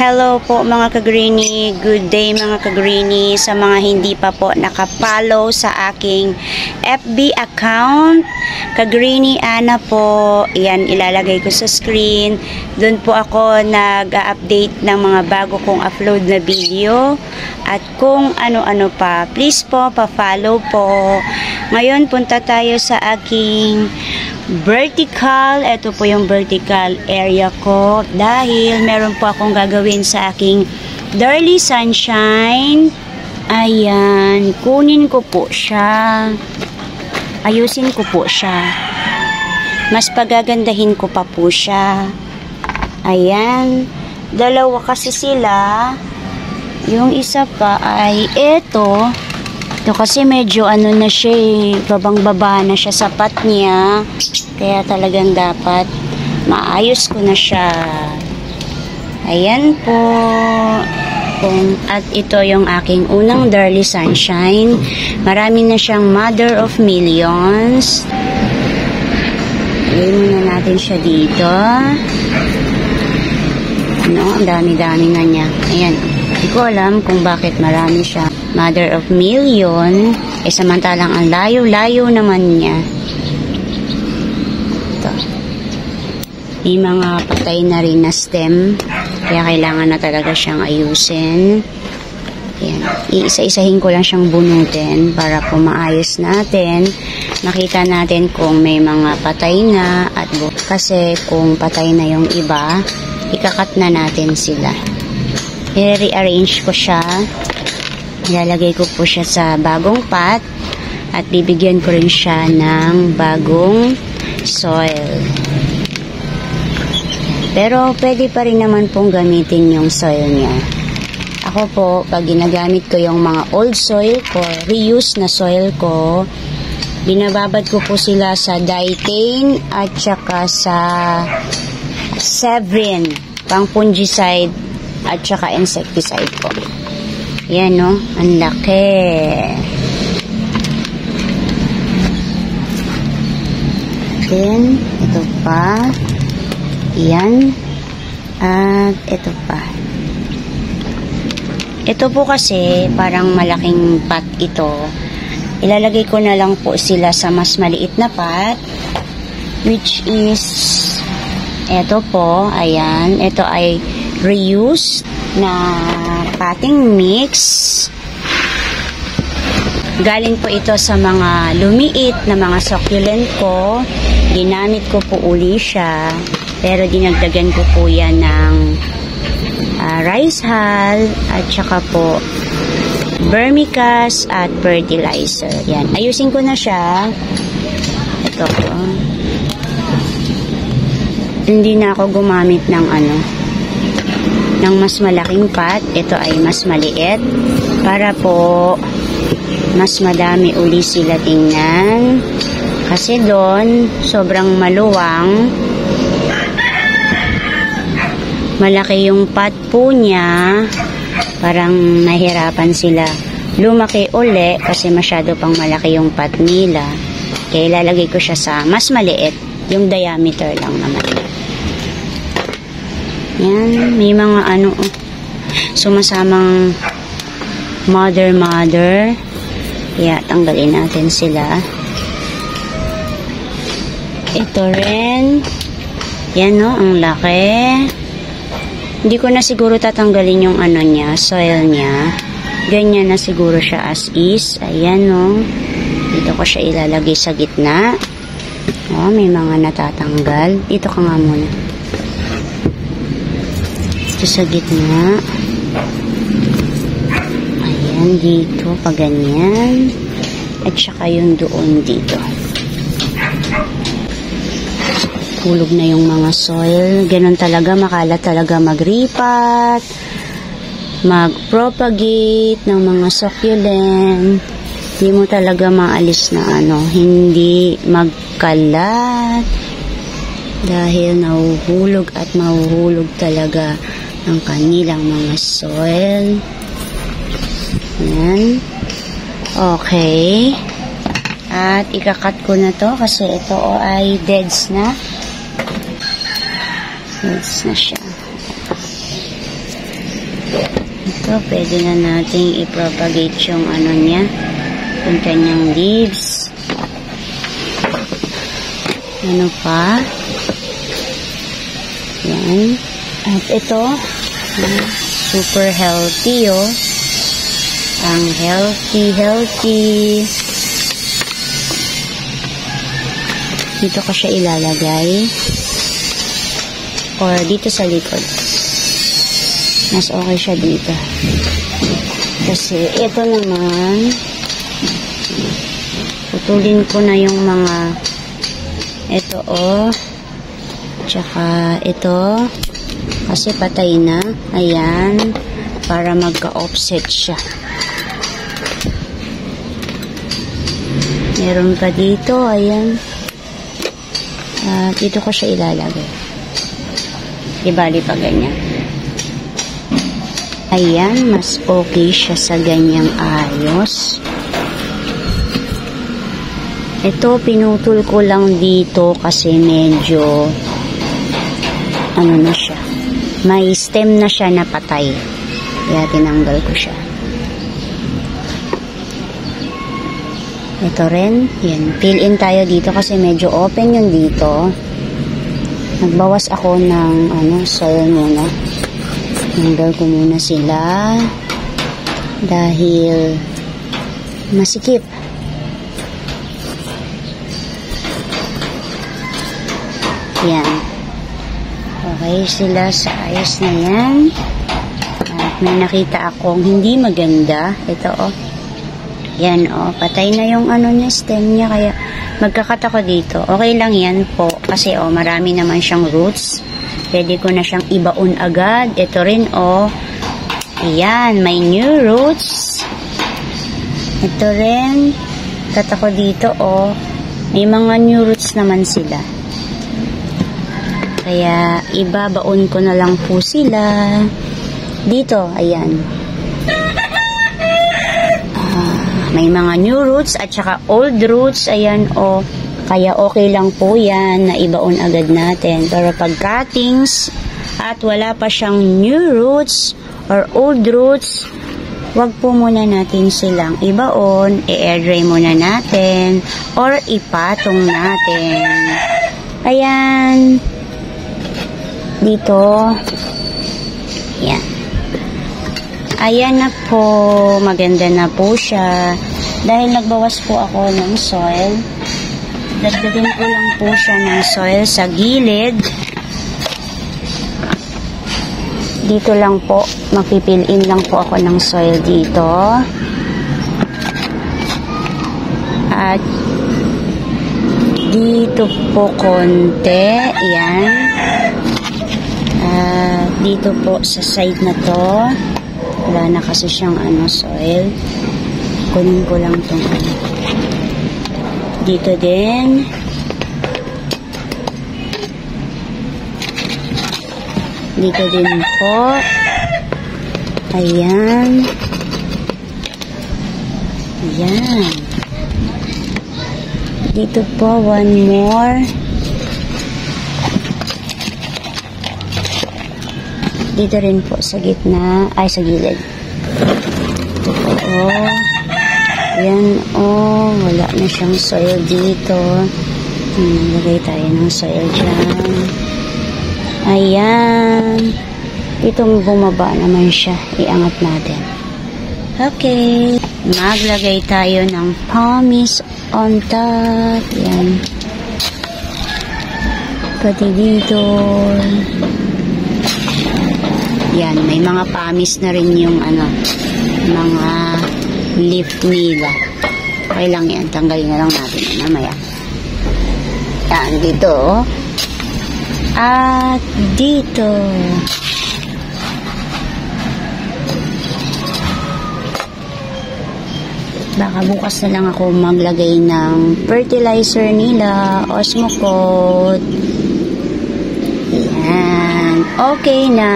Hello po mga ka-greenie, good day mga ka-greenie. Sa mga hindi pa po nakapollow sa aking FB account, ka-greenie Ana po, yan ilalagay ko sa screen. Doon po ako nag-update ng mga bago kong upload na video at kung ano-ano pa. Please po, pa-follow po. Ngayon punta tayo sa aking vertical. Ito po yung vertical area ko dahil meron po akong gagawin sa aking Darly Sunshine. Ayan, kunin ko po siya, ayusin ko po siya, mas pagagandahin ko pa po siya. Ayan, dalawa kasi sila. Yung isa pa ay ito kasi medyo ano na siya babang-baba na siya sa pat niya. Kaya talagang dapat maayos ko na siya. Ayan po. At ito yung aking unang Darly Sunshine. Marami na siyang mother of millions. Ilagay muna natin siya dito. Ang dami-dami na niya. Ayan. Hindi ko alam kung bakit marami siya mother of million, samantalang ang layo-layo naman niya. Ito. May mga patay na rin na stem, kaya kailangan na talaga siyang ayusin. Ayan. Iisa-isahin ko lang siyang bunutin para po maayos natin. Makita natin kung may mga patay na at kasi kung patay na yung iba, ikakat na natin sila. I-rearrange ko siya. Ilalagay ko po siya sa bagong pot at bibigyan ko rin siya ng bagong soil. Pero pwede pa rin naman pong gamitin yung soil niya. Ako po, pag ginagamit ko yung mga old soil ko, reuse na soil ko, binababad ko po sila sa diethane at saka sa Sevrin, pang fungicide at saka insecticide po. Yan, no? Ang laki. Then, ito pa. Yan. At ito pa. Ito po kasi, parang malaking pot ito. Ilalagay ko na lang po sila sa mas maliit na pot. Which is, ito po. Ayan. Ito ay reuse na potting mix. Galing po ito sa mga lumiit na mga succulent ko. Ginamit ko po uli siya, pero dinagdagan ko po yan ng rice hull at saka po vermicast at fertilizer. Yan, ayusin ko na siya. Ito po. Hindi na ako gumamit ng ng mas malaking pot. Ito ay mas maliit para po mas madami uli sila tingnan, kasi doon sobrang maluwang, malaki yung pot po niya, parang nahirapan sila lumaki uli kasi masyado pang malaki yung pot nila. Kaya ilalagay ko siya sa mas maliit, yung diameter lang naman. Yan, may mga sumasamang mother. Kaya tanggalin natin sila. Ito rin. Yan, no, ang laki. Hindi ko na siguro tatanggalin yung niya, soil niya. Ganyan na siguro siya as is. Ayan, no. Dito ko siya ilalagay sa gitna. Oh, may mga natatanggal. Dito ka nga muna. Ito sa gitna. Ayan, dito, pag ganyan. At saka yung doon dito. Hulog na yung mga soil. Ganon talaga, makalat talaga magripat, mag-propagate ng mga succulent. Hindi mo talaga maalis na hindi magkalat. Dahil nahuhulog at mahuhulog talaga ang kanilang mga soil. Yan. Okay. At ikakat ko na to kasi ito ay deads na. Deads na siya. Ito, pwede na nating i-propagate yung ano niya, yung kanyang leaves. Ano pa? Yan. At ito, super healthy, oh. Ang healthy. Dito ko siya ilalagay. Or dito sa likod. Mas okay siya dito. Kasi ito naman, putulin ko na yung mga ito, oh. Tsaka ito. Kasi patay na. Ayan. Para magka-offset siya. Meron pa dito. Ayan. Dito ko siya ilalagay. Ibali pa ganyan. Ayan. Mas okay siya sa ganyang ayos. Ito, pinutol ko lang dito kasi medyo ano na siya. May stem na siya na patay. Kaya tinanggal ko siya. Ito rin. Yan. Fill in tayo dito kasi medyo open yun dito. Nagbawas ako ng soil muna. Tanggal ko muna sila. Dahil masikip. Yan. Okay sila sa ayos na yan. At may nakita akong hindi maganda. Ito, oh. Yan, oh. Patay na yung niya, stem niya. Kaya magkakat ako dito. Okay lang yan po. Kasi, oh, marami naman siyang roots. Pwede ko na siyang ibaon agad. Ito rin, oh. Ayan, may new roots. Ito rin. Kat ako dito, oh. May mga new roots naman sila. Kaya, ibabaon ko na lang po sila. Dito, ayan. May mga new roots at saka old roots. Ayan, o. Kaya, okay lang po yan na ibaon agad natin. Pero pag cuttings at wala pa siyang new roots or old roots, wag po muna natin silang ibaon. I-air dry muna natin or ipatong natin. Ayan. Dito. Yan. Ayan na po. Maganda na po siya. Dahil nagbawas po ako ng soil, dagdagan ko lang po siya ng soil sa gilid. Dito lang po. Magpipil-in lang po ako ng soil dito. At dito po konti. Yan. Dito po sa side na to, wala na kasi siyang soil. Kunin ko lang itong dito din. Dito din po. Ayan. Ayan. Dito po, one more. Dito rin po sa gitna, ay sa gilid. Ito po, oh. Ayan, oh. Wala na siyang soil dito. Lagay tayo ng soil dyan. Ayan. Itong bumaba naman siya. Iangat natin. Okay. Maglagay tayo ng pumice on top. Ayan. Pati dito. Yan, may mga pumice na rin yung mga leaf nila. Okay lang yan. Tanggalin na lang natin mamaya. Yan, dito. At dito. Baka bukas na lang ako maglagay ng fertilizer nila, Osmocote. Yan. Okay na.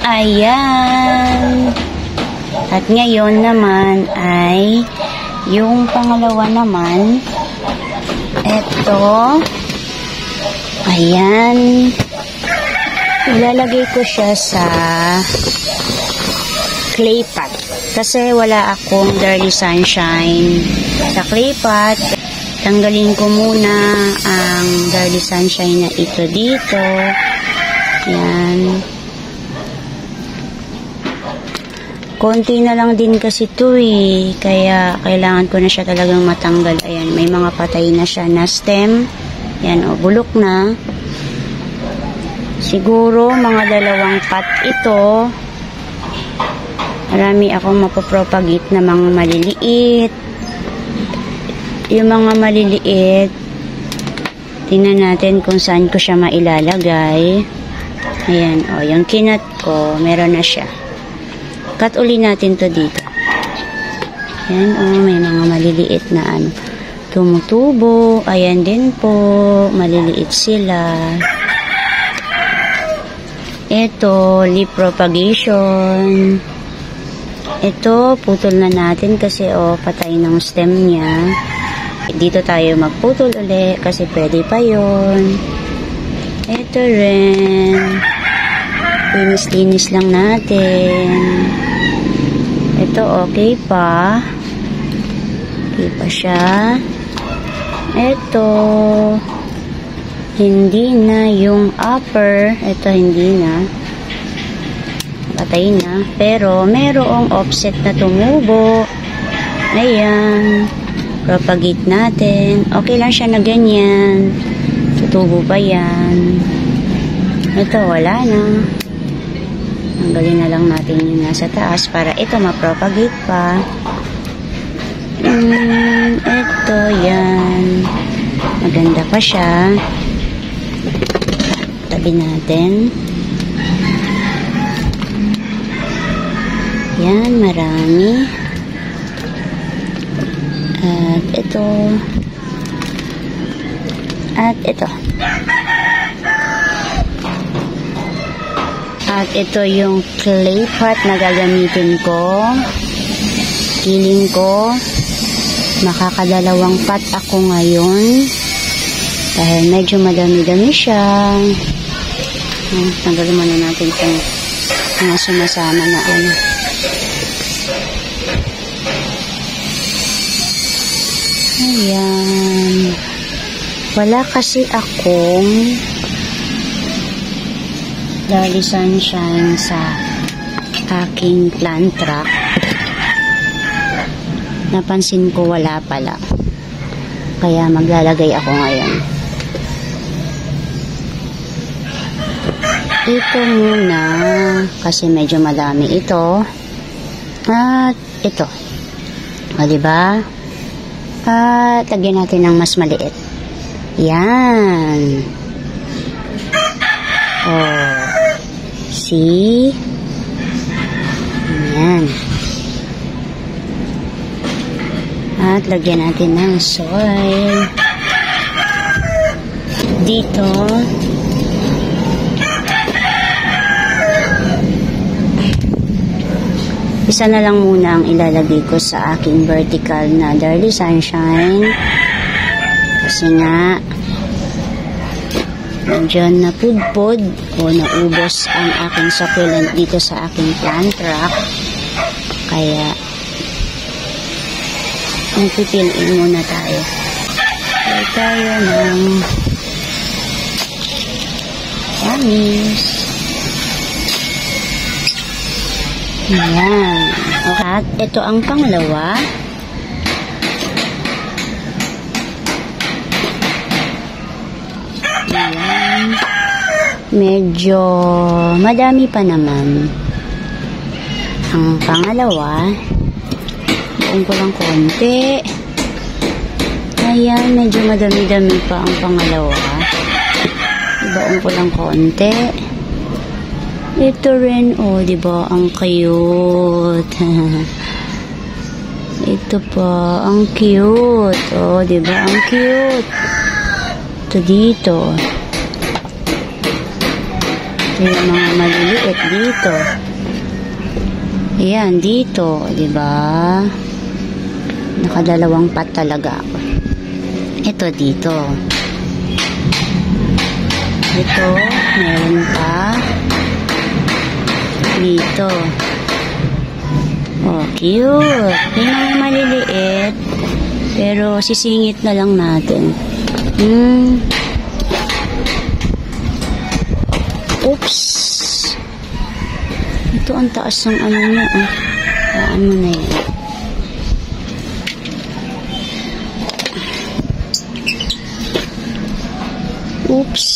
Ayan. At ngayon naman ay yung pangalawa naman. Ito. Ayan. Ilalagay ko siya sa clay pot. Kasi wala akong Darlie Sunshine sa clay pot. Tanggalin ko muna ang Darlie Sunshine na ito dito. Yan. Konti na lang din kasi ito eh. Kaya kailangan ko na siya talagang matanggal. Ayan, may mga patay na siya na stem. Yan, o, bulok na. Siguro, mga 2 pot ito. Marami akong mapopropagate na mga maliliit. Yung mga maliliit, tingnan natin kung saan ko siya mailalagay. Ayan, o, yung kinat ko, meron na siya. Cut uli natin to dito. Ayan, o, may mga maliliit na ano, tumutubo. Ayan din po, maliliit sila. Ito, leaf propagation. Ito, putol na natin kasi o, patay ng stem niya. Dito tayo magputol uli kasi pwede pa yun. Ito rin. Linis-linis lang natin. Ito, okay pa. Okay pa siya. Ito, hindi na yung upper. Ito, hindi na. Patay na. Pero, merong offset na tumubo. Ayan. Propagate natin. Okay lang siya na ganyan. Tutubo pa yan. Ito, wala na. Tanggalin na lang natin yung nasa taas para ito ma-propagate pa. Ito, yan. Maganda pa siya. Tabi natin. Yan, marami. At ito. At ito. At ito yung clay pot na gagamitin ko. Feeling ko makakadalawang pot ako ngayon. Dahil medyo madami-dami siya. Tanggalin muna natin itong mga sumasama na ano. Ayan. Wala kasi akong Darlie Sunshine sa aking plant rack. Napansin ko wala pala. Kaya maglalagay ako ngayon. Ito muna kasi medyo madami ito. At ito. O, diba? At lagyan natin ng mas maliit. Yan. Oh. See? Yan. At lagyan natin ng soil. Dito. Isa na lang muna ang ilalagay ko sa aking vertical na Darlie Sunshine. Kasi nga, nandiyan na pudpod o naubos ang aking succulent dito sa aking plant rack. Kaya, magpipiliin muna tayo. Kaya tayo ng yamis. Ayan. At ito ang pangalawa. Ayan. Medyo madami pa naman. Ang pangalawa, buong ko lang konti. Ayan, medyo madami-dami pa ang pangalawa. Ibaon ko lang konti. Ito rin, oh, diba? Ang cute. Ito pa, ang cute. Oh, diba? Ang cute. Ito dito. Ito yung mga maliliit dito. Ayan, dito. Diba? Nakadalawang pot talaga ako. Ito dito. Ito, meron pa. Dito. Oh, cute. May mga maliliit. Pero sisingit na lang natin. Oops. Ito ang taas ng ano niya. Ano na yun. Oops.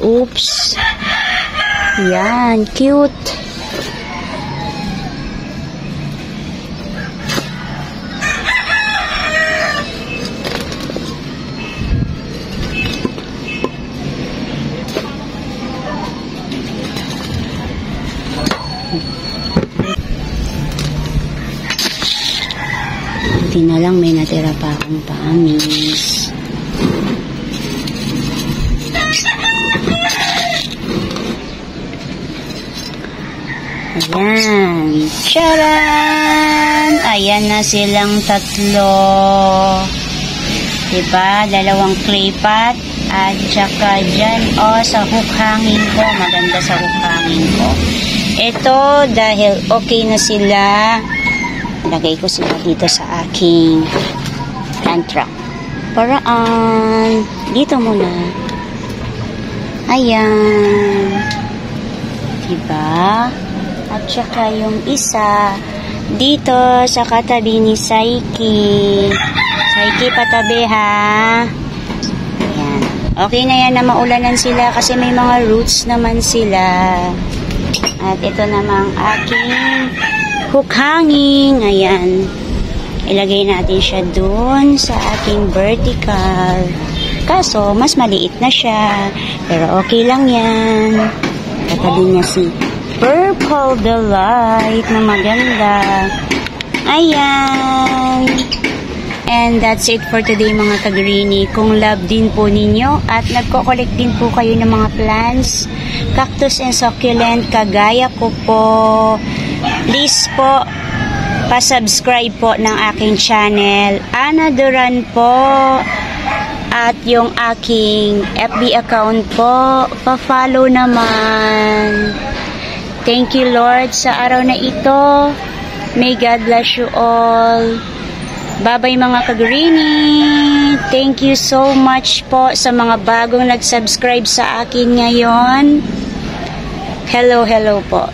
Oops. Yan. Cute. Buti na lang may natira pa akong pamis. Ayan. Charan! Ayan na silang tatlo. Diba? Dalawang clay pot. At saka dyan, sa hook hanging ko. Maganda sa hook hanging ko. Ito, dahil okay na sila, lagay ko sila dito sa aking hand truck. Paraan. Dito muna. Ayan. Diba? At saka yung isa, dito sa katabi ni Saiki. Saiki, patabi ha. Ayan. Okay na yan na maulanan sila kasi may mga roots naman sila. At ito namang aking hook hanging. Ayan. Ilagay natin siya dun sa aking vertical. Kaso, mas maliit na siya. Pero okay lang yan. Katabi niya si Purple Delight na maganda. Ayan. And that's it for today mga ka-greenie. Kung love din po ninyo at nagko-collect din po kayo ng mga plants, cactus and succulent, kagaya ko po, please po, pa-subscribe po ng aking channel. Ana Duran po. At yung aking FB account po, pa-follow naman. Thank you Lord sa araw na ito. May God bless you all. Bye-bye mga ka-greenie. Thank you so much po sa mga bagong nag-subscribe sa akin ngayon. Hello, hello po.